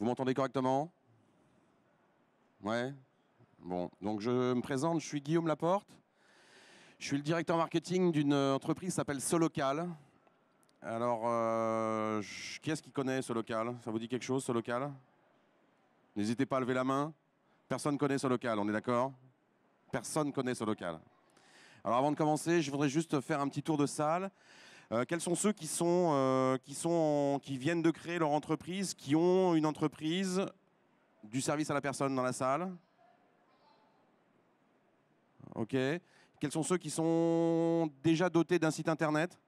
Vous m'entendez correctement? Ouais. Bon, donc je me présente, je suis Guillaume Laporte. Je suis le directeur marketing d'une entreprise qui s'appelle Solocal. Alors, qui est-ce qui connaît Solocal? Ça vous dit quelque chose, Solocal? N'hésitez pas à lever la main. Personne ne connaît Solocal, on est d'accord? Personne ne connaît Solocal. Alors avant de commencer, je voudrais juste faire un petit tour de salle. Quels sont ceux qui viennent de créer leur entreprise, qui ont une entreprise du service à la personne dans la salle? Ok. Quels sont ceux qui sont déjà dotés d'un site internet?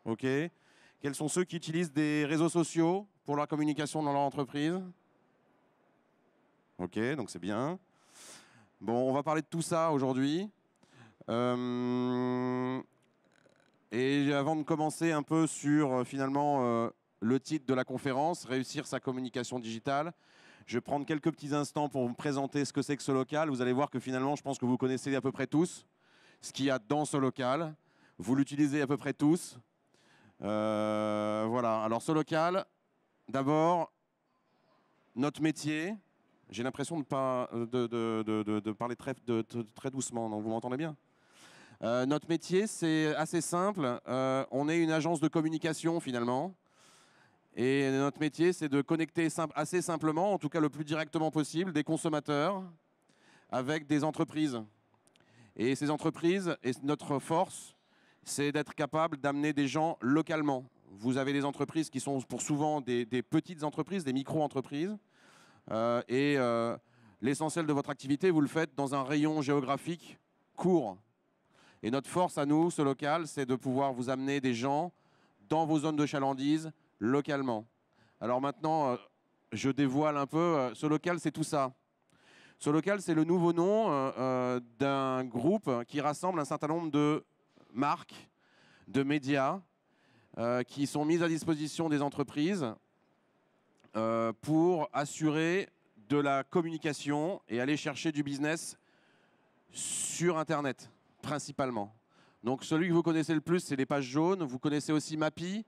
Ok. Quels sont ceux qui utilisent des réseaux sociaux pour leur communication dans leur entreprise? Ok, donc c'est bien. Bon, on va parler de tout ça aujourd'hui. Et avant de commencer un peu sur finalement le titre de la conférence, réussir sa communication digitale, je vais prendre quelques petits instants pour vous présenter ce que c'est que Solocal. Vous allez voir que finalement, je pense que vous connaissez à peu près tous ce qu'il y a dans Solocal. Vous l'utilisez à peu près tous. Voilà. Alors Solocal, d'abord, notre métier. J'ai l'impression de parler très doucement. Non, vous m'entendez bien? Notre métier, c'est assez simple. On est une agence de communication finalement. Et notre métier, c'est de connecter assez simplement, en tout cas le plus directement possible, des consommateurs avec des entreprises. Et ces entreprises, et notre force, c'est d'être capable d'amener des gens localement. Vous avez des entreprises qui sont pour souvent des petites entreprises, des micro-entreprises. L'essentiel de votre activité, vous le faites dans un rayon géographique court. Et notre force à nous, Solocal, c'est de pouvoir vous amener des gens dans vos zones de chalandise localement. Alors maintenant, je dévoile un peu, Solocal, c'est tout ça. Solocal, c'est le nouveau nom d'un groupe qui rassemble un certain nombre de marques, de médias, qui sont mises à disposition des entreprises pour assurer de la communication et aller chercher du business sur Internet, principalement. Donc celui que vous connaissez le plus, c'est les pages jaunes. Vous connaissez aussi Mappy.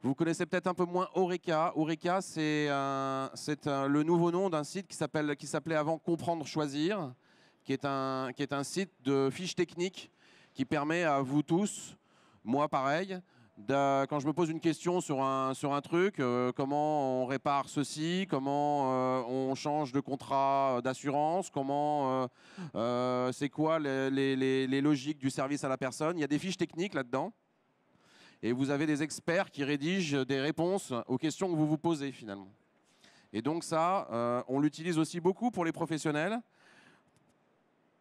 Vous connaissez peut-être un peu moins Oreca. Oreca, c'est le nouveau nom d'un site qui s'appelait avant Comprendre Choisir, qui est un site de fiches techniques qui permet à vous tous, moi pareil, quand je me pose une question sur un truc, comment on répare ceci, comment on change de contrat d'assurance, c'est quoi les logiques du service à la personne. Il y a des fiches techniques là-dedans. Et vous avez des experts qui rédigent des réponses aux questions que vous vous posez finalement. Et donc ça, on l'utilise aussi beaucoup pour les professionnels,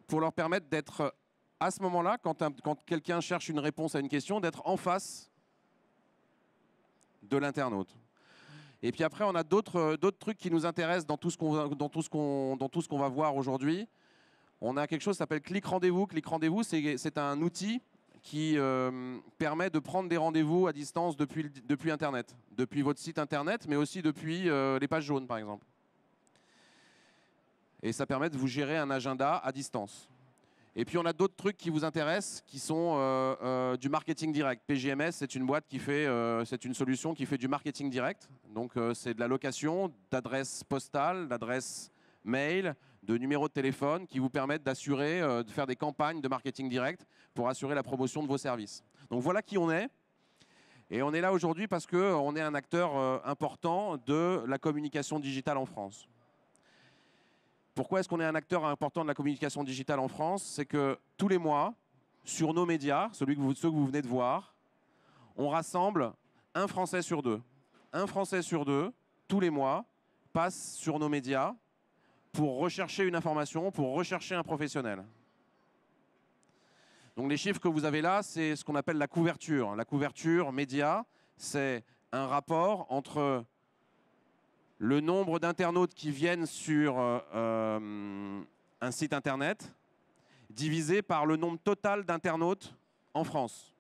pour leur permettre d'être à ce moment-là, quand quelqu'un cherche une réponse à une question, d'être en face de l'internaute. Et puis après, on a d'autres trucs qui nous intéressent dans tout ce qu'on va voir aujourd'hui. On a quelque chose qui s'appelle Click Rendez-vous. Click Rendez-vous, c'est un outil qui permet de prendre des rendez-vous à distance depuis Internet. Depuis votre site Internet, mais aussi depuis les pages jaunes, par exemple. Et ça permet de vous gérer un agenda à distance. Et puis on a d'autres trucs qui vous intéressent, qui sont du marketing direct. PGMS, c'est une boîte c'est une solution qui fait du marketing direct. Donc c'est de la location d'adresses postales, d'adresses mail, de numéros de téléphone qui vous permettent d'assurer, de faire des campagnes de marketing direct pour assurer la promotion de vos services. Donc voilà qui on est. Et on est là aujourd'hui parce qu'on est un acteur important de la communication digitale en France. Pourquoi est-ce qu'on est un acteur important de la communication digitale en France? C'est que tous les mois, sur nos médias, ceux que vous venez de voir, on rassemble un Français sur deux. Un Français sur deux, tous les mois, passe sur nos médias pour rechercher une information, pour rechercher un professionnel. Donc les chiffres que vous avez là, c'est ce qu'on appelle la couverture. La couverture média, c'est un rapport entre le nombre d'internautes qui viennent sur un site internet divisé par le nombre total d'internautes en France.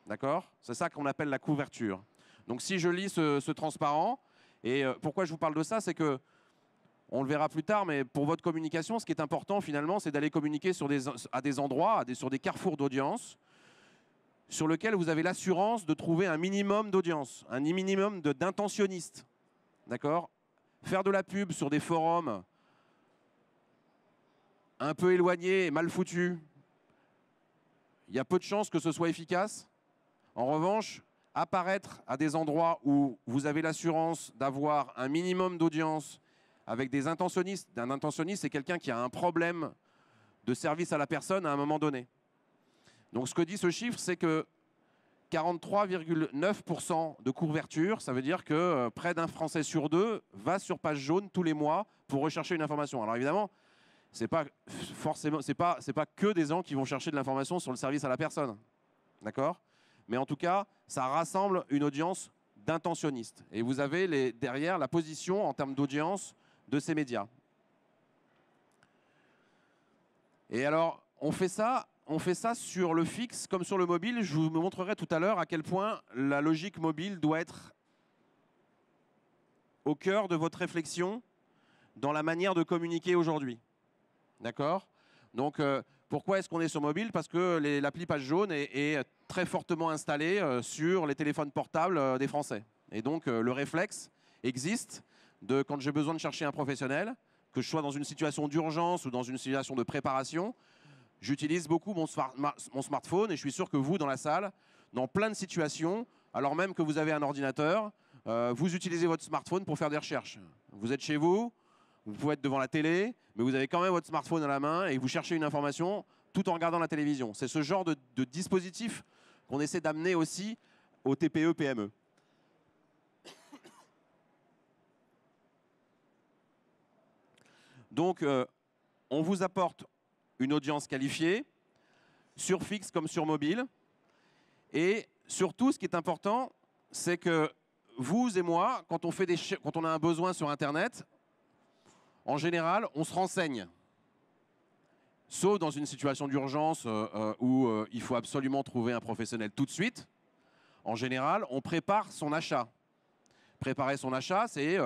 D'accord? C'est ça qu'on appelle la couverture. Donc si je lis ce transparent, et pourquoi je vous parle de ça, c'est que, on le verra plus tard, mais pour votre communication, ce qui est important finalement, c'est d'aller communiquer à des endroits, sur des carrefours d'audience, sur lequel vous avez l'assurance de trouver un minimum d'audience, un minimum d'intentionnistes. D'accord? Faire de la pub sur des forums un peu éloignés et mal foutus, il y a peu de chances que ce soit efficace. En revanche, apparaître à des endroits où vous avez l'assurance d'avoir un minimum d'audience avec des intentionnistes. Un intentionniste, c'est quelqu'un qui a un problème de service à la personne à un moment donné. Donc ce que dit ce chiffre, c'est que 43,9% de couverture, ça veut dire que près d'un Français sur deux va sur page jaune tous les mois pour rechercher une information. Alors évidemment, c'est pas forcément, c'est pas que des gens qui vont chercher de l'information sur le service à la personne, d'accord? Mais en tout cas, ça rassemble une audience d'intentionnistes. Et vous avez derrière la position en termes d'audience de ces médias. Et alors, on fait ça sur le fixe comme sur le mobile. Je vous montrerai tout à l'heure à quel point la logique mobile doit être au cœur de votre réflexion dans la manière de communiquer aujourd'hui. D'accord? Donc, pourquoi est-ce qu'on est sur mobile? Parce que l'appli Page Jaune est très fortement installée sur les téléphones portables des Français. Et donc, le réflexe existe de, quand j'ai besoin de chercher un professionnel, que je sois dans une situation d'urgence ou dans une situation de préparation, j'utilise beaucoup mon smartphone et je suis sûr que vous, dans la salle, dans plein de situations, alors même que vous avez un ordinateur, vous utilisez votre smartphone pour faire des recherches. Vous êtes chez vous, vous pouvez être devant la télé, mais vous avez quand même votre smartphone à la main et vous cherchez une information tout en regardant la télévision. C'est ce genre de dispositif qu'on essaie d'amener aussi aux TPE, PME. Donc, on vous apporte une audience qualifiée, sur fixe comme sur mobile. Et surtout, ce qui est important, c'est que vous et moi, quand on a un besoin sur Internet, en général, on se renseigne. Sauf dans une situation d'urgence où il faut absolument trouver un professionnel tout de suite. En général, on prépare son achat. Préparer son achat, c'est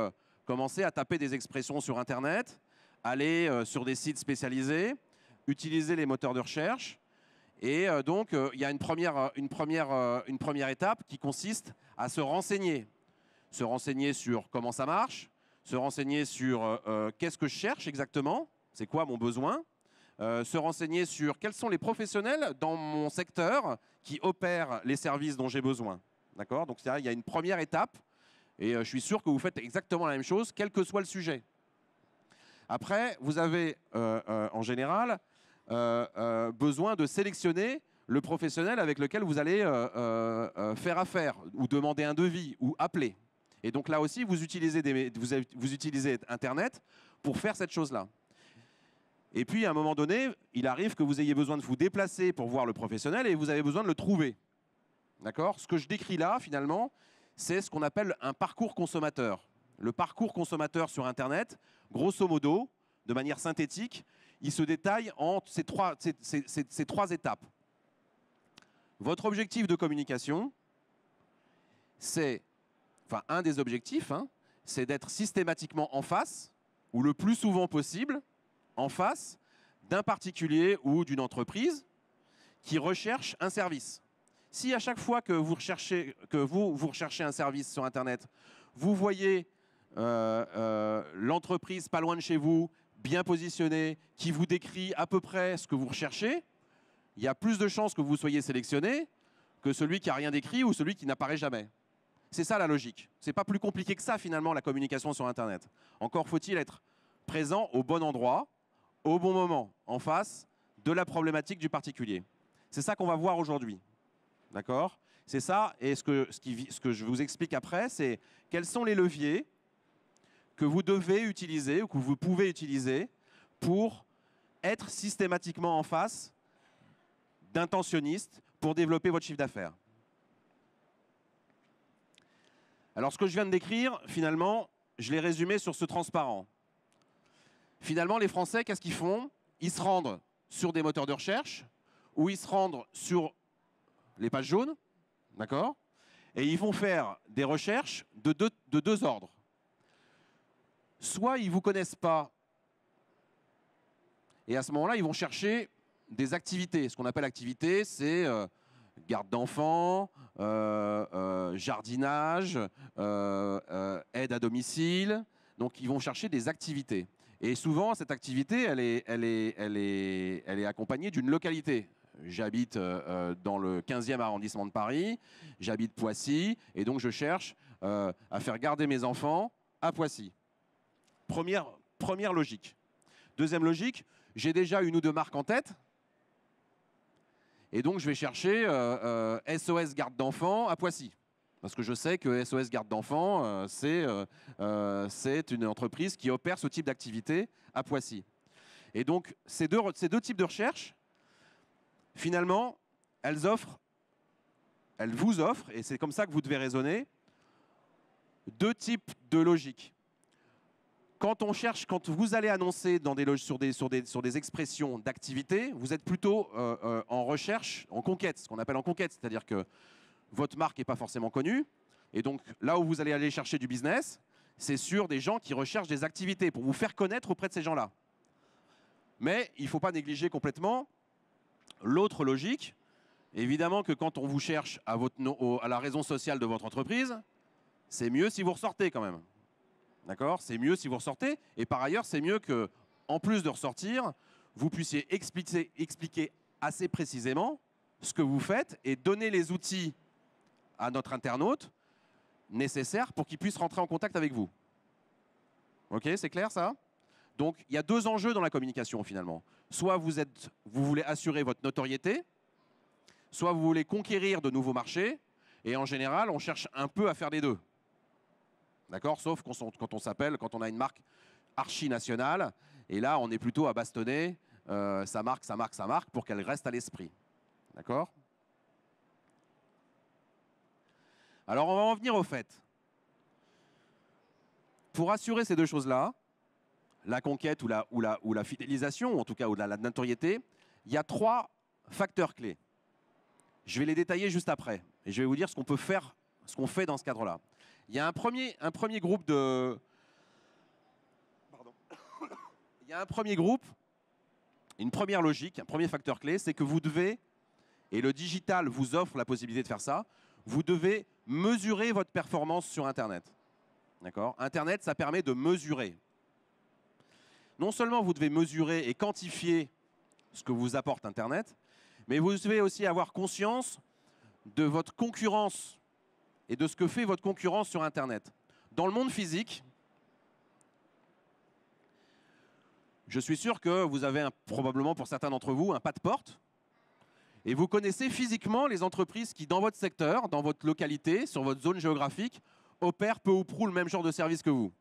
commencer à taper des expressions sur Internet, aller sur des sites spécialisés, utiliser les moteurs de recherche. Et donc, il y a une première étape qui consiste à se renseigner. Se renseigner sur comment ça marche, se renseigner sur qu'est-ce que je cherche exactement, c'est quoi mon besoin, se renseigner sur quels sont les professionnels dans mon secteur qui opèrent les services dont j'ai besoin. D'accord? Donc, il y a une première étape et je suis sûr que vous faites exactement la même chose, quel que soit le sujet. Après, vous avez en général besoin de sélectionner le professionnel avec lequel vous allez faire affaire ou demander un devis ou appeler. Et donc là aussi, vous utilisez Internet pour faire cette chose-là. Et puis, à un moment donné, il arrive que vous ayez besoin de vous déplacer pour voir le professionnel et vous avez besoin de le trouver. D'accord? Ce que je décris là, finalement, c'est ce qu'on appelle un parcours consommateur. Le parcours consommateur sur Internet, grosso modo, de manière synthétique, il se détaille en ces trois étapes. Votre objectif de communication, c'est, enfin un des objectifs, hein, c'est d'être systématiquement en face, ou le plus souvent possible, en face d'un particulier ou d'une entreprise qui recherche un service. Si à chaque fois que vous recherchez un service sur Internet, vous voyez l'entreprise pas loin de chez vous, bien positionnée, qui vous décrit à peu près ce que vous recherchez, il y a plus de chances que vous soyez sélectionné que celui qui n'a rien décrit ou celui qui n'apparaît jamais. C'est ça la logique. C'est pas plus compliqué que ça finalement la communication sur Internet. Encore faut-il être présent au bon endroit, au bon moment, en face de la problématique du particulier. C'est ça qu'on va voir aujourd'hui. D'accord? C'est ça, et ce que je vous explique après, c'est quels sont les leviers que vous devez utiliser ou que vous pouvez utiliser pour être systématiquement en face d'intentionnistes pour développer votre chiffre d'affaires. Alors, ce que je viens de décrire, finalement, je l'ai résumé sur ce transparent. Finalement, les Français, qu'est-ce qu'ils font? Ils se rendent sur des moteurs de recherche ou ils se rendent sur les pages jaunes, d'accord? Et ils vont faire des recherches de deux ordres. Soit ils ne vous connaissent pas, et à ce moment-là, ils vont chercher des activités. Ce qu'on appelle activité, c'est garde d'enfants, jardinage, aide à domicile. Donc, ils vont chercher des activités. Et souvent, cette activité, elle est accompagnée d'une localité. J'habite dans le 15e arrondissement de Paris, j'habite Poissy, et donc je cherche à faire garder mes enfants à Poissy. Première logique. Deuxième logique, j'ai déjà une ou deux marques en tête, et donc je vais chercher SOS Garde d'enfants à Poissy. Parce que je sais que SOS Garde d'enfants, c'est une entreprise qui opère ce type d'activité à Poissy. Et donc, ces deux types de recherches, finalement, elles vous offrent, et c'est comme ça que vous devez raisonner, deux types de logique. Quand vous allez annoncer sur des expressions d'activité, vous êtes plutôt en recherche, en conquête, ce qu'on appelle en conquête, c'est-à-dire que votre marque n'est pas forcément connue, et donc là où vous allez aller chercher du business, c'est sur des gens qui recherchent des activités pour vous faire connaître auprès de ces gens-là. Mais il ne faut pas négliger complètement l'autre logique. Évidemment que quand on vous cherche à la raison sociale de votre entreprise, c'est mieux si vous ressortez quand même. D'accord? C'est mieux si vous ressortez. Et par ailleurs, c'est mieux que, en plus de ressortir, vous puissiez expliquer assez précisément ce que vous faites et donner les outils à notre internaute nécessaires pour qu'il puisse rentrer en contact avec vous. Ok, c'est clair ça? Donc, il y a deux enjeux dans la communication finalement. Soit vous voulez assurer votre notoriété, soit vous voulez conquérir de nouveaux marchés. Et en général, on cherche un peu à faire les deux. D'accord? Sauf quand on a une marque archi-nationale. Et là, on est plutôt à bastonner sa marque pour qu'elle reste à l'esprit. D'accord? Alors, on va en venir au fait. Pour assurer ces deux choses-là, la conquête ou la fidélisation, ou en tout cas ou la notoriété, il y a trois facteurs clés. Je vais les détailler juste après. Et je vais vous dire ce qu'on peut faire, ce qu'on fait dans ce cadre-là. Il y a un premier groupe de... Pardon. Il y a un premier groupe, une première logique, un premier facteur clé, c'est que vous devez, et le digital vous offre la possibilité de faire ça, vous devez mesurer votre performance sur Internet. D'accord? Internet, ça permet de mesurer. Non seulement vous devez mesurer et quantifier ce que vous apporte Internet, mais vous devez aussi avoir conscience de votre concurrence et de ce que fait votre concurrence sur Internet. Dans le monde physique, je suis sûr que vous avez probablement pour certains d'entre vous un pas de porte et vous connaissez physiquement les entreprises qui, dans votre secteur, dans votre localité, sur votre zone géographique, opèrent peu ou prou le même genre de service que vous.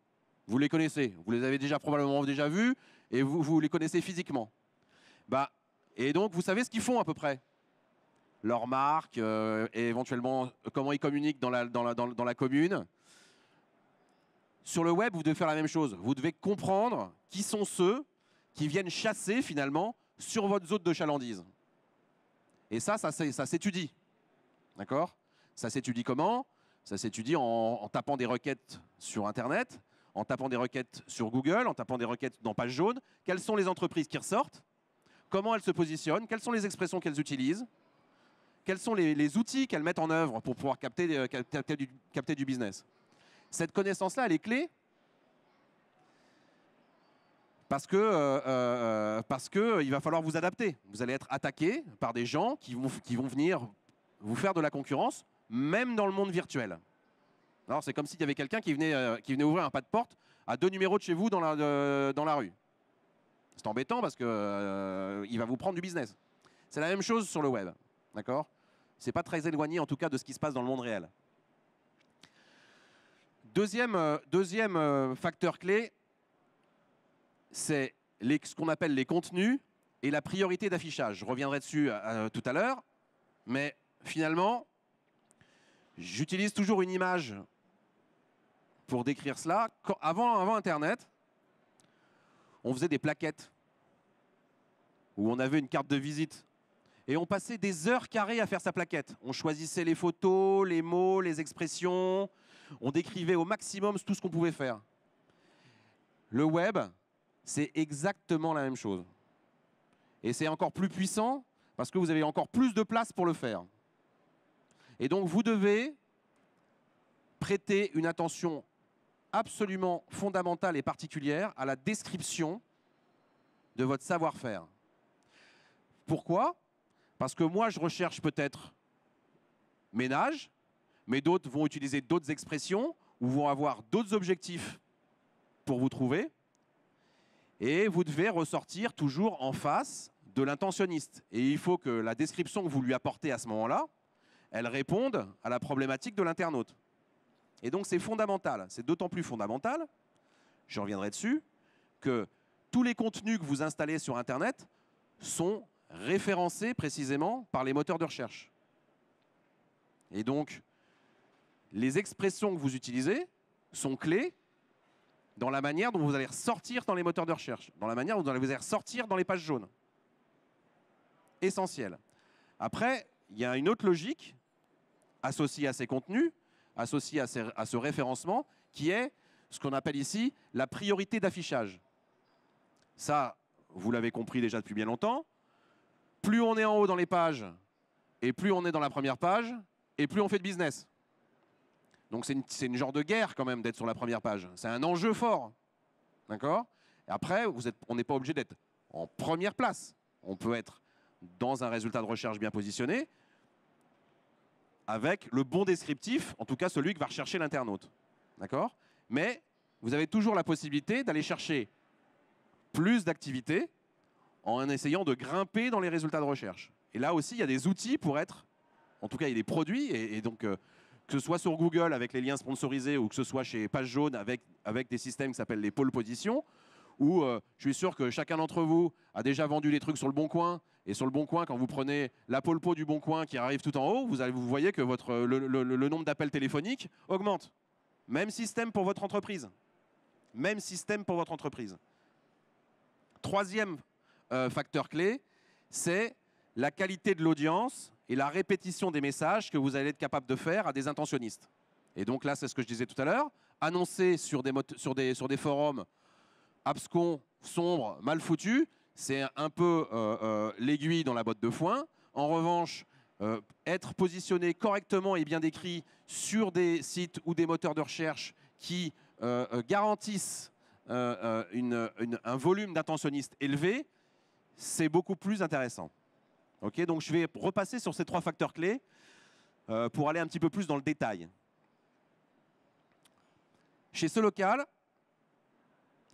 Vous les connaissez, vous les avez probablement déjà vus et vous les connaissez physiquement. Et donc, vous savez ce qu'ils font à peu près. Leur marque, et éventuellement comment ils communiquent dans la commune. Sur le web, vous devez faire la même chose. Vous devez comprendre qui sont ceux qui viennent chasser finalement sur votre zone de chalandise. Et ça s'étudie. D'accord? Ça s'étudie comment? Ça s'étudie en tapant des requêtes sur Internet, en tapant des requêtes sur Google, en tapant des requêtes dans Page Jaune. Quelles sont les entreprises qui ressortent? Comment elles se positionnent? Quelles sont les expressions qu'elles utilisent? Quels sont les outils qu'elles mettent en œuvre pour pouvoir capter du business? Cette connaissance-là, elle est clé parce que il va falloir vous adapter. Vous allez être attaqué par des gens qui vont venir vous faire de la concurrence, même dans le monde virtuel. Alors c'est comme s'il y avait quelqu'un qui venait ouvrir un pas de porte à 2 numéros de chez vous dans la rue. C'est embêtant parce que il va vous prendre du business. C'est la même chose sur le web, d'accord? C'est pas très éloigné en tout cas de ce qui se passe dans le monde réel. Deuxième facteur clé, c'est ce qu'on appelle les contenus et la priorité d'affichage. Je reviendrai dessus tout à l'heure, mais finalement, j'utilise toujours une image pour décrire cela. Avant Internet, on faisait des plaquettes où on avait une carte de visite. Et on passait des heures carrées à faire sa plaquette. On choisissait les photos, les mots, les expressions. On décrivait au maximum tout ce qu'on pouvait faire. Le web, c'est exactement la même chose. Et c'est encore plus puissant parce que vous avez encore plus de place pour le faire. Et donc, vous devez prêter une attention absolument fondamentale et particulière à la description de votre savoir-faire. Pourquoi? Parce que moi, je recherche peut-être ménage, mais d'autres vont utiliser d'autres expressions ou vont avoir d'autres objectifs pour vous trouver. Et vous devez ressortir toujours en face de l'intentionniste. Et il faut que la description que vous lui apportez à ce moment-là, elle réponde à la problématique de l'internaute. Et donc c'est fondamental, c'est d'autant plus fondamental, je reviendrai dessus, que tous les contenus que vous installez sur Internet sont référencés précisément par les moteurs de recherche. Et donc, les expressions que vous utilisez sont clés dans la manière dont vous allez ressortir dans les moteurs de recherche, dans la manière dont vous allez ressortir dans les pages jaunes. Essentiel. Après, il y a une autre logique associée à ces contenus, associée à ce référencement, qui est ce qu'on appelle ici la priorité d'affichage. Ça, vous l'avez compris déjà depuis bien longtemps. Plus on est en haut dans les pages, et plus on est dans la première page, et plus on fait de business. Donc c'est une genre de guerre quand même d'être sur la première page. C'est un enjeu fort. D'accord? Et après, on n'est pas obligé d'être en première place. On peut être dans un résultat de recherche bien positionné, avec le bon descriptif, en tout cas celui que va rechercher l'internaute. D'accord? Mais vous avez toujours la possibilité d'aller chercher plus d'activités en essayant de grimper dans les résultats de recherche. Et là aussi, il y a des outils pour être, en tout cas, il y a des produits, et donc que ce soit sur Google avec les liens sponsorisés ou que ce soit chez Page Jaune avec des systèmes qui s'appellent les pôles position, où je suis sûr que chacun d'entre vous a déjà vendu des trucs sur le Bon Coin. Et sur le Bon Coin, quand vous prenez la pôle po du Bon Coin qui arrive tout en haut, vous voyez que le nombre d'appels téléphoniques augmente. Même système pour votre entreprise. Même système pour votre entreprise. Troisième facteur clé, c'est la qualité de l'audience et la répétition des messages que vous allez être capable de faire à des intentionnistes. Et donc là, c'est ce que je disais tout à l'heure, annoncer sur des forums abscons, sombres, mal foutus, c'est un peu l'aiguille dans la botte de foin. En revanche, être positionné correctement et bien décrit sur des sites ou des moteurs de recherche qui garantissent un volume d'intentionnistes élevé, c'est beaucoup plus intéressant. Okay, donc je vais repasser sur ces trois facteurs clés pour aller un petit peu plus dans le détail. Chez ce local,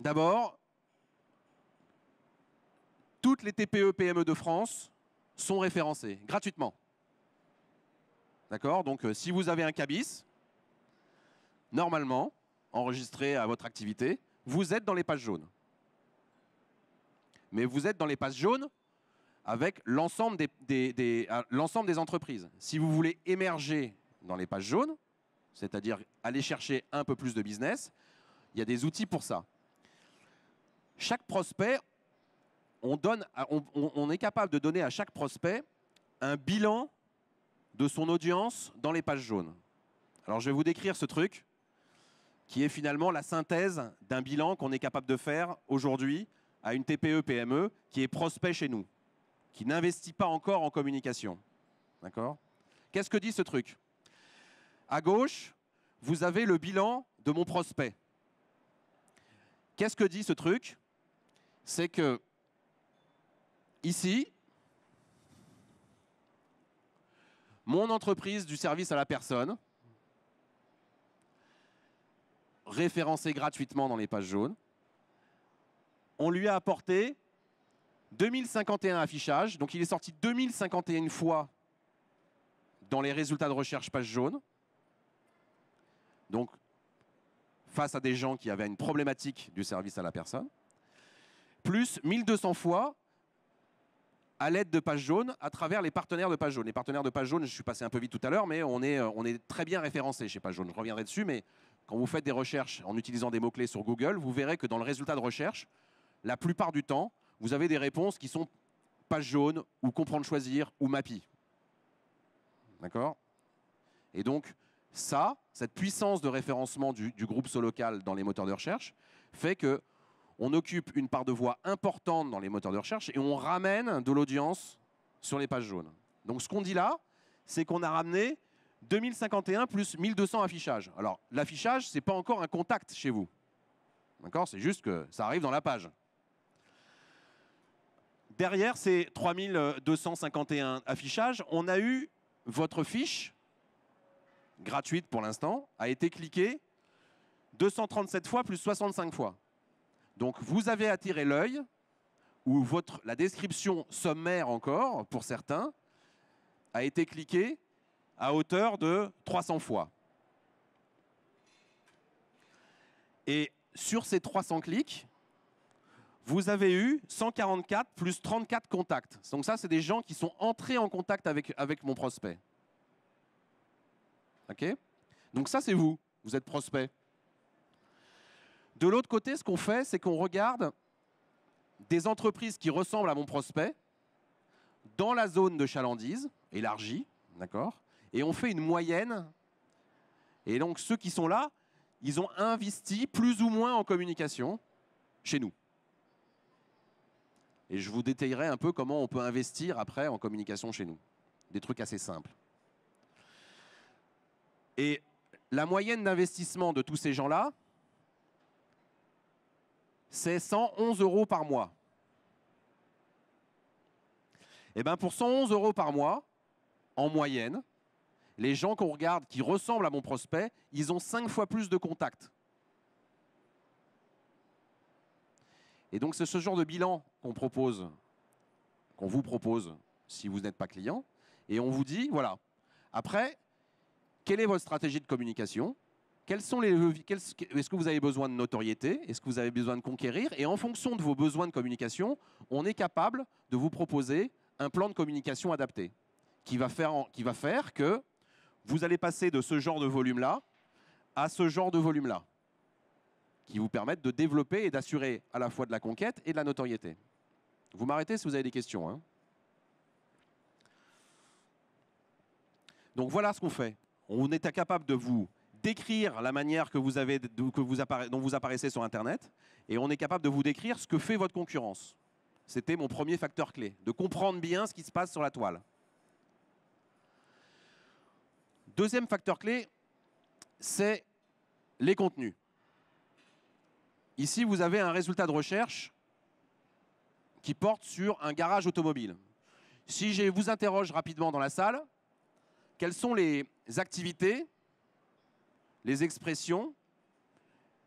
d'abord, toutes les TPE-PME de France sont référencées gratuitement. D'accord? Donc si vous avez un cabis, normalement, enregistré à votre activité, vous êtes dans les pages jaunes. Mais vous êtes dans les pages jaunes avec l'ensemble des entreprises. Si vous voulez émerger dans les pages jaunes, c'est-à-dire aller chercher un peu plus de business, il y a des outils pour ça. Chaque prospect, on est capable de donner à chaque prospect un bilan de son audience dans les pages jaunes. Alors je vais vous décrire ce truc qui est finalement la synthèse d'un bilan qu'on est capable de faire aujourd'hui à une TPE-PME qui est prospect chez nous, qui n'investit pas encore en communication. D'accord? Qu'est-ce que dit ce truc? À gauche, vous avez le bilan de mon prospect. Qu'est-ce que dit ce truc? C'est que ici, mon entreprise du service à la personne, référencée gratuitement dans les pages jaunes, on lui a apporté 2051 affichages, donc il est sorti 2051 fois dans les résultats de recherche page jaune. Donc, face à des gens qui avaient une problématique du service à la personne, plus 1200 fois à l'aide de pages jaunes à travers les partenaires de pages jaunes. Les partenaires de pages jaunes, je suis passé un peu vite tout à l'heure, mais on est très bien référencé chez pages jaunes. Je reviendrai dessus, mais quand vous faites des recherches en utilisant des mots-clés sur Google, vous verrez que dans le résultat de recherche, la plupart du temps, vous avez des réponses qui sont pages jaunes ou comprendre choisir ou MAPI. D'accord? Et donc, cette puissance de référencement du groupe Solocal dans les moteurs de recherche fait qu'on occupe une part de voix importante dans les moteurs de recherche et on ramène de l'audience sur les pages jaunes. Donc ce qu'on dit là, c'est qu'on a ramené 2051 plus 1200 affichages. Alors, l'affichage, ce n'est pas encore un contact chez vous. D'accord? C'est juste que ça arrive dans la page. Derrière ces 3251 affichages, on a eu votre fiche, gratuite pour l'instant, a été cliquée 237 fois plus 65 fois. Donc, vous avez attiré l'œil, ou la description sommaire encore, pour certains, a été cliquée à hauteur de 300 fois. Et sur ces 300 clics, vous avez eu 144 plus 34 contacts. Donc ça, c'est des gens qui sont entrés en contact avec mon prospect. OK? Donc ça, c'est vous. Vous êtes prospect. De l'autre côté, ce qu'on fait, c'est qu'on regarde des entreprises qui ressemblent à mon prospect dans la zone de chalandise, élargie, d'accord? Et on fait une moyenne. Et donc, ceux qui sont là, ils ont investi plus ou moins en communication chez nous. Et je vous détaillerai un peu comment on peut investir après en communication chez nous. Des trucs assez simples. Et la moyenne d'investissement de tous ces gens-là, c'est 111 € par mois. Et bien pour 111 € par mois, en moyenne, les gens qu'on regarde qui ressemblent à mon prospect, ils ont 5 fois plus de contacts. Et donc c'est ce genre de bilan qu'on propose, qu'on vous propose si vous n'êtes pas client. Et on vous dit, voilà, après, quelle est votre stratégie de communication? Est-ce que vous avez besoin de notoriété? Est-ce que vous avez besoin de conquérir? Et en fonction de vos besoins de communication, on est capable de vous proposer un plan de communication adapté qui va faire que vous allez passer de ce genre de volume-là à ce genre de volume-là, qui vous permettent de développer et d'assurer à la fois de la conquête et de la notoriété. Vous m'arrêtez si vous avez des questions, hein. Donc voilà ce qu'on fait. On est capable de vous décrire la manière dont vous apparaissez sur Internet, et on est capable de vous décrire ce que fait votre concurrence. C'était mon premier facteur clé, de comprendre bien ce qui se passe sur la toile. Deuxième facteur clé, c'est les contenus. Ici, vous avez un résultat de recherche qui porte sur un garage automobile. Si je vous interroge rapidement dans la salle, quelles sont les activités, les expressions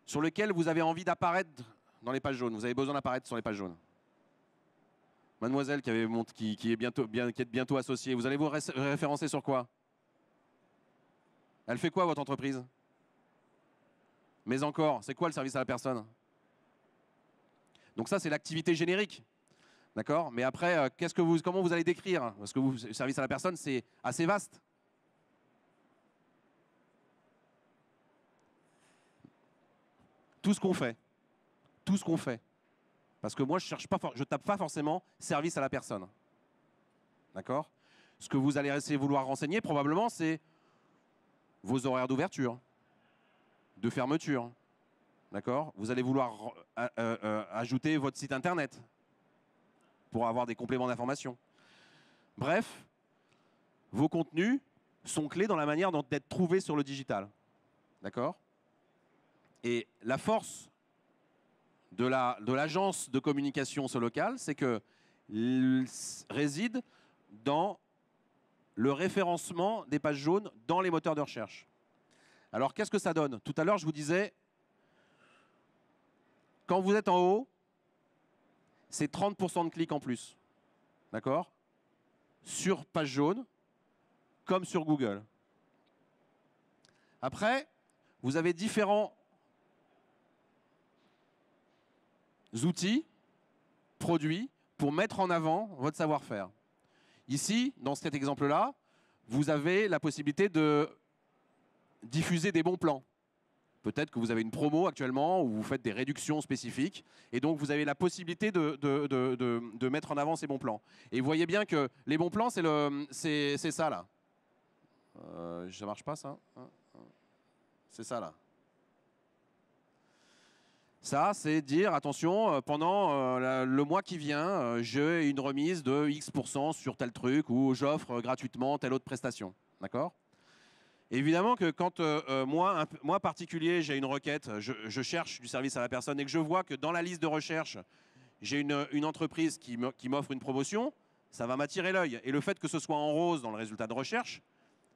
sur lesquelles vous avez envie d'apparaître dans les pages jaunes? Vous avez besoin d'apparaître sur les pages jaunes. Mademoiselle qui est bientôt associée, vous allez vous référencer sur quoi? Elle fait quoi, votre entreprise? Mais encore, c'est quoi le service à la personne? Donc ça, c'est l'activité générique. D'accord? Mais après, comment vous allez décrire? Parce que le service à la personne, c'est assez vaste. Tout ce qu'on fait. Tout ce qu'on fait. Parce que moi, je tape pas forcément service à la personne. D'accord? Ce que vous allez essayer de vouloir renseigner, probablement, c'est vos horaires d'ouverture, de fermeture. D'accord? Vous allez vouloir ajouter votre site internet pour avoir des compléments d'information. Bref, vos contenus sont clés dans la manière d'être trouvés sur le digital. D'accord? Et la force de l'agence de communication sur local, c'est que réside dans le référencement des pages jaunes dans les moteurs de recherche. Alors, qu'est-ce que ça donne? Tout à l'heure, je vous disais, quand vous êtes en haut, c'est 30% de clics en plus. D'accord? Sur page jaune, comme sur Google. Après, vous avez différents outils, produits, pour mettre en avant votre savoir-faire. Ici, dans cet exemple-là, vous avez la possibilité de diffuser des bons plans. Peut-être que vous avez une promo actuellement où vous faites des réductions spécifiques et donc vous avez la possibilité de mettre en avant ces bons plans. Et vous voyez bien que les bons plans, c'est ça là. Ça marche pas ça? C'est ça là. Ça, c'est dire, attention, pendant le mois qui vient, j'ai une remise de X% sur tel truc ou j'offre gratuitement telle autre prestation. D'accord? Évidemment que quand moi, particulier, j'ai une requête, je cherche du service à la personne et que je vois que dans la liste de recherche, j'ai une entreprise qui m'offre une promotion, ça va m'attirer l'œil. Et le fait que ce soit en rose dans le résultat de recherche,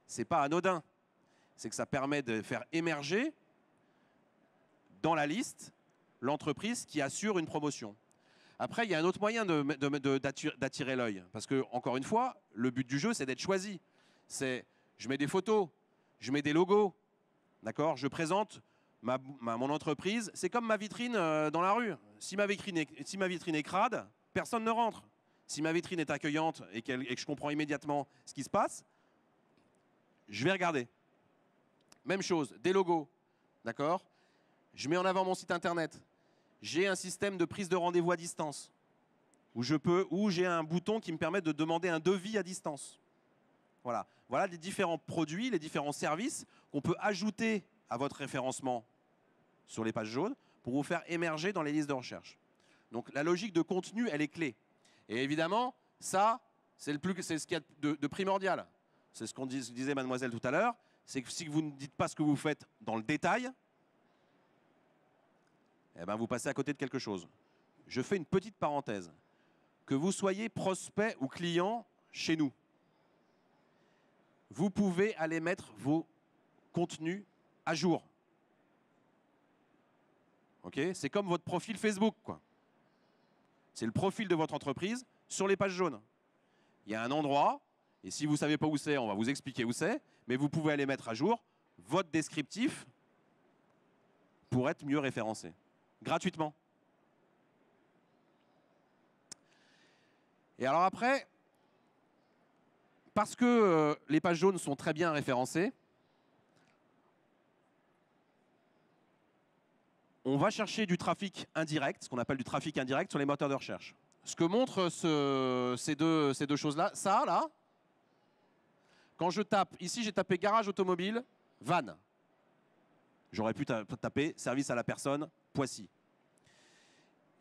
c'est pas anodin. C'est que ça permet de faire émerger dans la liste l'entreprise qui assure une promotion. Après, il y a un autre moyen d'attirer l'œil. Parce que, encore une fois, le but du jeu, c'est d'être choisi. Je mets des photos, je mets des logos, d'accord? Je présente mon entreprise. C'est comme ma vitrine dans la rue. Si ma vitrine est crade, personne ne rentre. Si ma vitrine est accueillante et que je comprends immédiatement ce qui se passe, je vais regarder. Même chose, des logos, d'accord? Je mets en avant mon site internet. J'ai un système de prise de rendez-vous à distance où j'ai un bouton qui me permet de demander un devis à distance. Voilà. Voilà les différents produits, les différents services qu'on peut ajouter à votre référencement sur les pages jaunes pour vous faire émerger dans les listes de recherche. Donc la logique de contenu, elle est clé. Et évidemment, ça, c'est ce qu'il y a de primordial. C'est ce qu'on disait mademoiselle tout à l'heure, c'est que si vous ne dites pas ce que vous faites dans le détail, eh ben vous passez à côté de quelque chose. Je fais une petite parenthèse. Que vous soyez prospect ou client chez nous, vous pouvez aller mettre vos contenus à jour. Okay, c'est comme votre profil Facebook, quoi. C'est le profil de votre entreprise sur les pages jaunes. Il y a un endroit, et si vous ne savez pas où c'est, on va vous expliquer où c'est, mais vous pouvez aller mettre à jour votre descriptif pour être mieux référencé, gratuitement. Et alors après, parce que les pages jaunes sont très bien référencées, on va chercher du trafic indirect, ce qu'on appelle du trafic indirect sur les moteurs de recherche. Ce que montrent ces deux choses-là, ça, là, quand je tape, ici j'ai tapé garage automobile, van. J'aurais pu taper service à la personne, Poissy.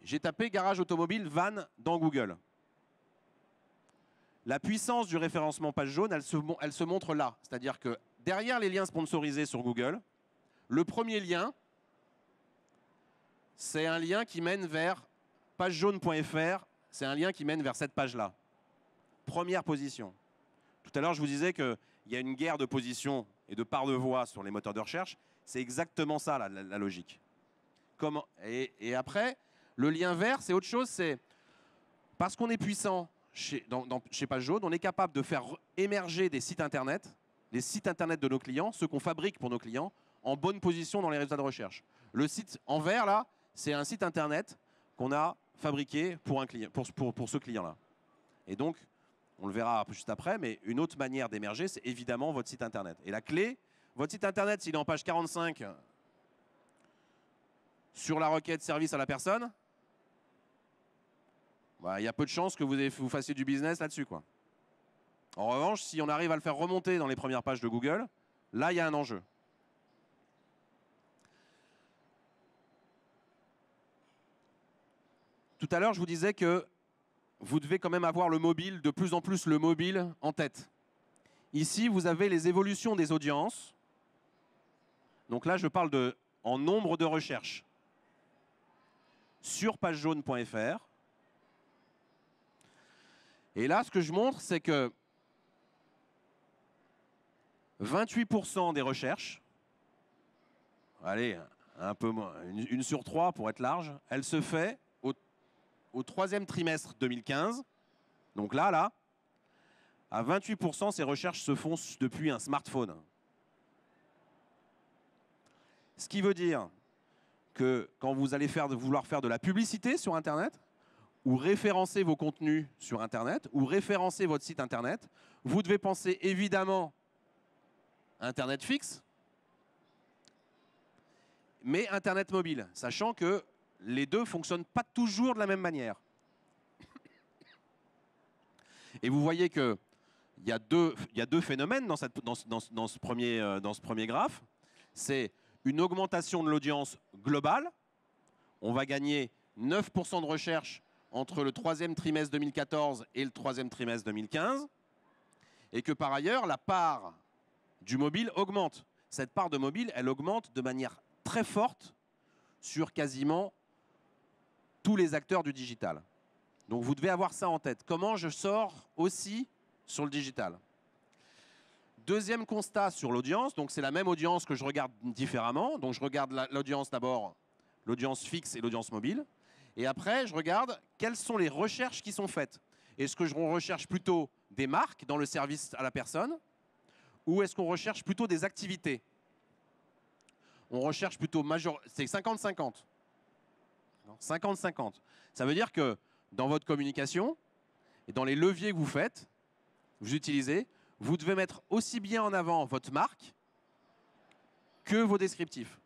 J'ai tapé garage automobile, van dans Google. La puissance du référencement page jaune, elle se montre là. C'est-à-dire que derrière les liens sponsorisés sur Google, le premier lien, c'est un lien qui mène vers pagejaune.fr. C'est un lien qui mène vers cette page-là. Première position. Tout à l'heure, je vous disais qu'il y a une guerre de position et de part de voix sur les moteurs de recherche. C'est exactement ça, la logique. Et après, le lien vert, c'est autre chose. C'est parce qu'on est puissant chez Page Jaune, on est capable de faire émerger des sites Internet, les sites Internet de nos clients, ceux qu'on fabrique pour nos clients, en bonne position dans les résultats de recherche. Le site en vert, là, c'est un site Internet qu'on a fabriqué pour ce client-là. Et donc, on le verra juste après, mais une autre manière d'émerger, c'est évidemment votre site Internet. Et la clé, votre site Internet, s'il est en page 45 sur la requête service à la personne, bah, y a peu de chances que vous fassiez du business là-dessus, quoi. En revanche, si on arrive à le faire remonter dans les premières pages de Google, là, il y a un enjeu. Tout à l'heure, je vous disais que vous devez quand même avoir le mobile, de plus en plus le mobile en tête. Ici, vous avez les évolutions des audiences. Donc là, je parle en nombre de recherches sur pagejaune.fr. Et là, ce que je montre, c'est que 28% des recherches, allez, un peu moins, une sur 3 pour être large, elle se fait au troisième trimestre 2015. Donc là, à 28%, ces recherches se font depuis un smartphone. Ce qui veut dire que quand vous allez vouloir faire de la publicité sur Internet, ou référencer vos contenus sur Internet, ou référencer votre site Internet, vous devez penser évidemment Internet fixe, mais Internet mobile, sachant que les deux ne fonctionnent pas toujours de la même manière. Et vous voyez qu'il y a deux phénomènes dans ce premier graphe. C'est une augmentation de l'audience globale. On va gagner 9% de recherche entre le troisième trimestre 2014 et le troisième trimestre 2015. Et que par ailleurs, la part du mobile augmente. Cette part de mobile, elle augmente de manière très forte sur quasiment tous les acteurs du digital. Donc vous devez avoir ça en tête. Comment je sors aussi sur le digital? Deuxième constat sur l'audience, donc c'est la même audience que je regarde différemment. Donc je regarde l'audience d'abord, l'audience fixe et l'audience mobile. Et après, je regarde quelles sont les recherches qui sont faites. Est-ce que je recherche plutôt des marques dans le service à la personne ou est-ce qu'on recherche plutôt des activités? On recherche plutôt c'est 50-50. 50-50. Ça veut dire que dans votre communication et dans les leviers que vous faites, vous utilisez, vous devez mettre aussi bien en avant votre marque que vos descriptifs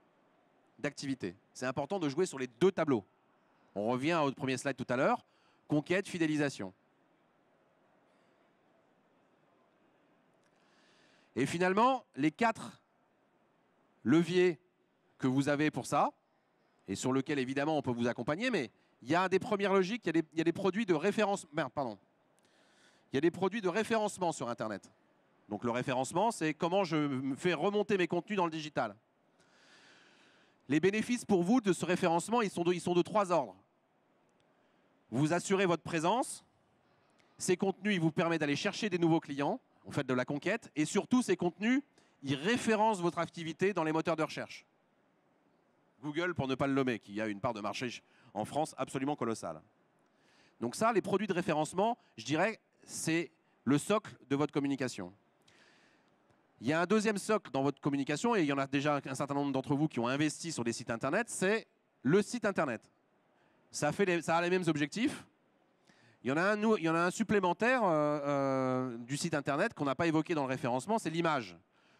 d'activité. C'est important de jouer sur les deux tableaux. On revient au premier slide tout à l'heure, conquête, fidélisation. Et finalement, les 4 leviers que vous avez pour ça, et sur lequel évidemment on peut vous accompagner, mais il y a des premières logiques, il y a des produits de référence, pardon. Il y a des produits de référencement sur Internet. Donc le référencement, c'est comment je fais remonter mes contenus dans le digital. Les bénéfices pour vous de ce référencement, ils sont de 3 ordres. Vous assurez votre présence, ces contenus ils vous permettent d'aller chercher des nouveaux clients, vous faites de la conquête, et surtout ces contenus, ils référencent votre activité dans les moteurs de recherche. Google, pour ne pas le nommer, qui a une part de marché en France absolument colossale. Donc ça, les produits de référencement, je dirais, c'est le socle de votre communication. Il y a un deuxième socle dans votre communication, et il y en a déjà un certain nombre d'entre vous qui ont investi sur des sites Internet, c'est le site Internet. Ça a les mêmes objectifs. Il y en a un supplémentaire du site Internet qu'on n'a pas évoqué dans le référencement, c'est l'image.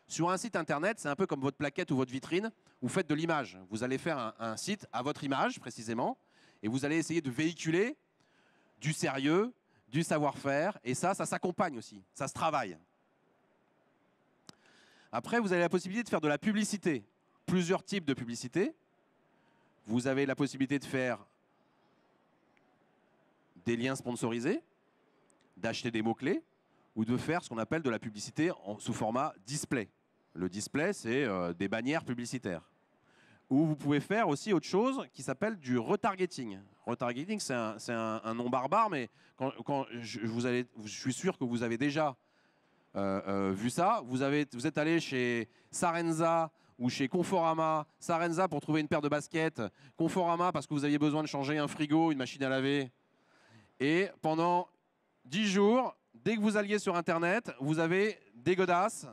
Sur un site Internet, c'est un peu comme votre plaquette ou votre vitrine, vous faites de l'image. Vous allez faire un site à votre image, précisément, et vous allez essayer de véhiculer du sérieux, du savoir-faire, et ça s'accompagne aussi, ça se travaille. Après, vous avez la possibilité de faire de la publicité, plusieurs types de publicité. Vous avez la possibilité de faire des liens sponsorisés, d'acheter des mots-clés, ou de faire ce qu'on appelle de la publicité sous format display. Le display, c'est des bannières publicitaires. Ou vous pouvez faire aussi autre chose qui s'appelle du retargeting. Retargeting, c'est un nom barbare, mais quand je suis sûr que vous avez déjà vu ça. Vous êtes allé chez Sarenza ou chez Conforama. Sarenza pour trouver une paire de baskets. Conforama parce que vous aviez besoin de changer un frigo, une machine à laver. Et pendant 10 jours, dès que vous alliez sur Internet, vous avez des godasses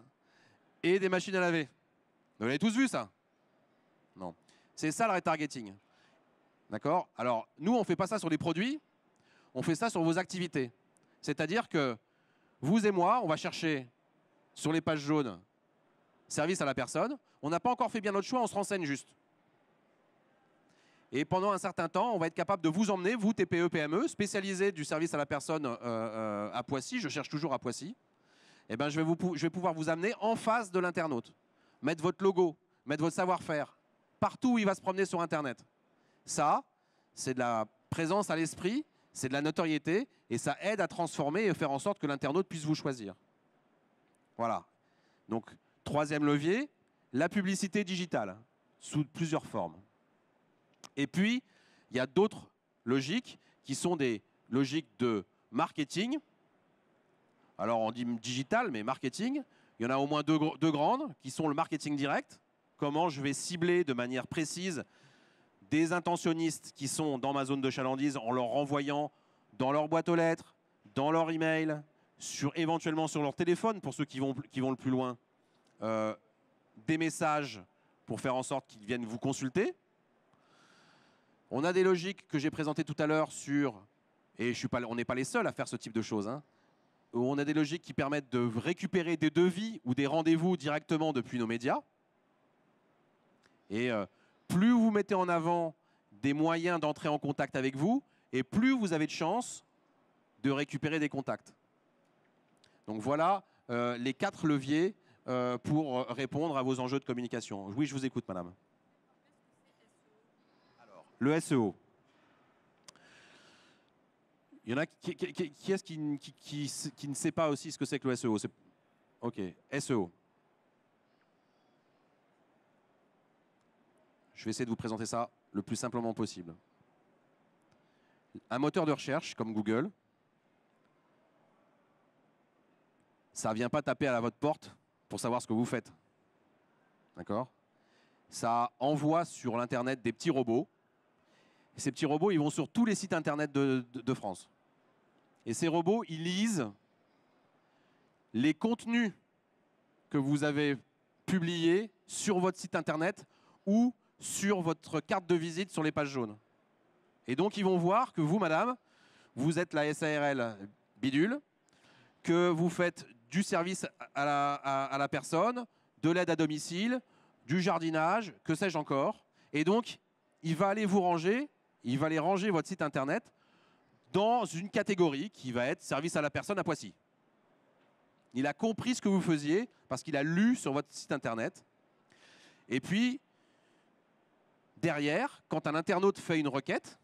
et des machines à laver. Vous l'avez tous vu ça? Non. C'est ça le retargeting. D'accord? Alors, nous, on ne fait pas ça sur les produits, on fait ça sur vos activités. C'est-à-dire que vous et moi, on va chercher sur les pages jaunes service à la personne. On n'a pas encore fait bien notre choix, on se renseigne juste. Et pendant un certain temps, on va être capable de vous emmener, vous, TPE, PME, spécialisés du service à la personne à Poissy, je cherche toujours à Poissy, eh ben, je vais pouvoir vous amener en face de l'internaute. Mettre votre logo, mettre votre savoir-faire, partout où il va se promener sur Internet. Ça, c'est de la présence à l'esprit, c'est de la notoriété, et ça aide à transformer et faire en sorte que l'internaute puisse vous choisir. Voilà. Donc, troisième levier, la publicité digitale, sous plusieurs formes. Et puis, il y a d'autres logiques qui sont des logiques de marketing. Alors, on dit digital, mais marketing. Il y en a au moins deux grandes, qui sont le marketing direct. Comment je vais cibler de manière précise des intentionnistes qui sont dans ma zone de chalandise en leur renvoyant dans leur boîte aux lettres, dans leur email, éventuellement sur leur téléphone pour ceux qui vont le plus loin, des messages pour faire en sorte qu'ils viennent vous consulter. On a des logiques que j'ai présentées tout à l'heure sur, et on n'est pas les seuls à faire ce type de choses, hein, où on a des logiques qui permettent de récupérer des devis ou des rendez-vous directement depuis nos médias. Et plus vous mettez en avant des moyens d'entrer en contact avec vous, et plus vous avez de chances de récupérer des contacts. Donc voilà les 4 leviers pour répondre à vos enjeux de communication. Oui, je vous écoute, madame. Alors, le SEO. Il y en a qui est-ce qui ne sait pas aussi ce que c'est que le SEO? Ok, SEO. Je vais essayer de vous présenter ça le plus simplement possible. Un moteur de recherche comme Google, ça ne vient pas taper à votre porte pour savoir ce que vous faites. D'accord? Ça envoie sur l'Internet des petits robots. Et ces petits robots, ils vont sur tous les sites Internet de France. Et ces robots, ils lisent les contenus que vous avez publiés sur votre site Internet ou sur votre carte de visite sur les pages jaunes. Et donc, ils vont voir que vous, madame, vous êtes la SARL bidule, que vous faites du service à la personne, de l'aide à domicile, du jardinage, que sais-je encore. Et donc, il va aller vous ranger, il va aller ranger votre site Internet dans une catégorie qui va être service à la personne à Poissy. Il a compris ce que vous faisiez parce qu'il a lu sur votre site Internet. Et puis, derrière, quand un internaute fait une requête,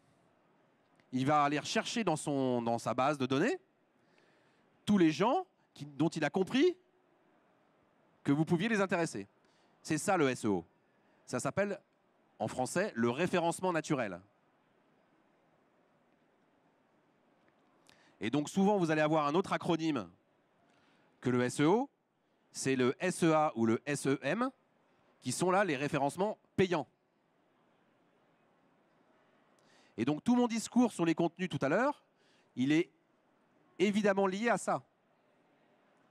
il va aller rechercher dans sa base de données tous les gens dont il a compris que vous pouviez les intéresser. C'est ça le SEO. Ça s'appelle, en français, le référencement naturel. Et donc souvent, vous allez avoir un autre acronyme que le SEO, c'est le SEA ou le SEM, qui sont là les référencements payants. Et donc tout mon discours sur les contenus tout à l'heure, il est évidemment lié à ça.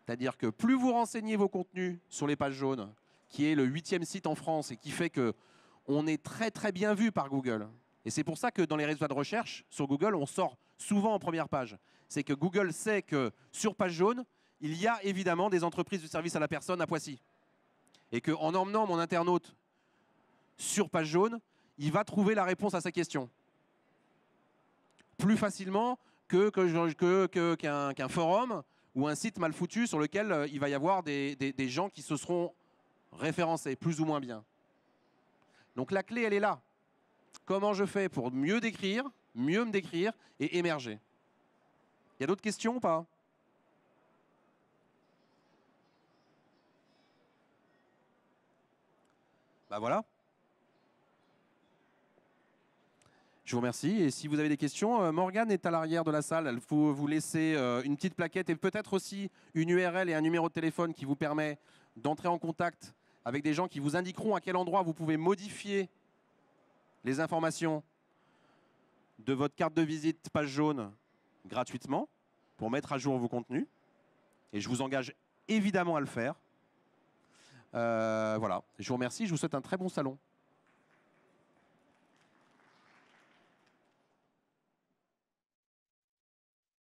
C'est-à-dire que plus vous renseignez vos contenus sur les pages jaunes, qui est le 8e site en France et qui fait qu'on est très très bien vu par Google. Et c'est pour ça que dans les résultats de recherche, sur Google, on sort souvent en première page. C'est que Google sait que sur page jaune, il y a évidemment des entreprises de service à la personne à Poissy. Et qu'en emmenant mon internaute sur page jaune, il va trouver la réponse à sa question. Plus facilement qu'un forum ou un site mal foutu sur lequel il va y avoir des gens qui se seront référencés, plus ou moins bien. Donc la clé, elle est là. Comment je fais pour mieux décrire, mieux me décrire et émerger? Il y a d'autres questions ou pas? Bah voilà. Je vous remercie. Et si vous avez des questions, Morgane est à l'arrière de la salle. Elle faut vous laisser une petite plaquette et peut-être aussi une URL et un numéro de téléphone qui vous permet d'entrer en contact avec des gens qui vous indiqueront à quel endroit vous pouvez modifier les informations de votre carte de visite page jaune gratuitement pour mettre à jour vos contenus. Et je vous engage évidemment à le faire. Voilà. Je vous remercie. Je vous souhaite un très bon salon.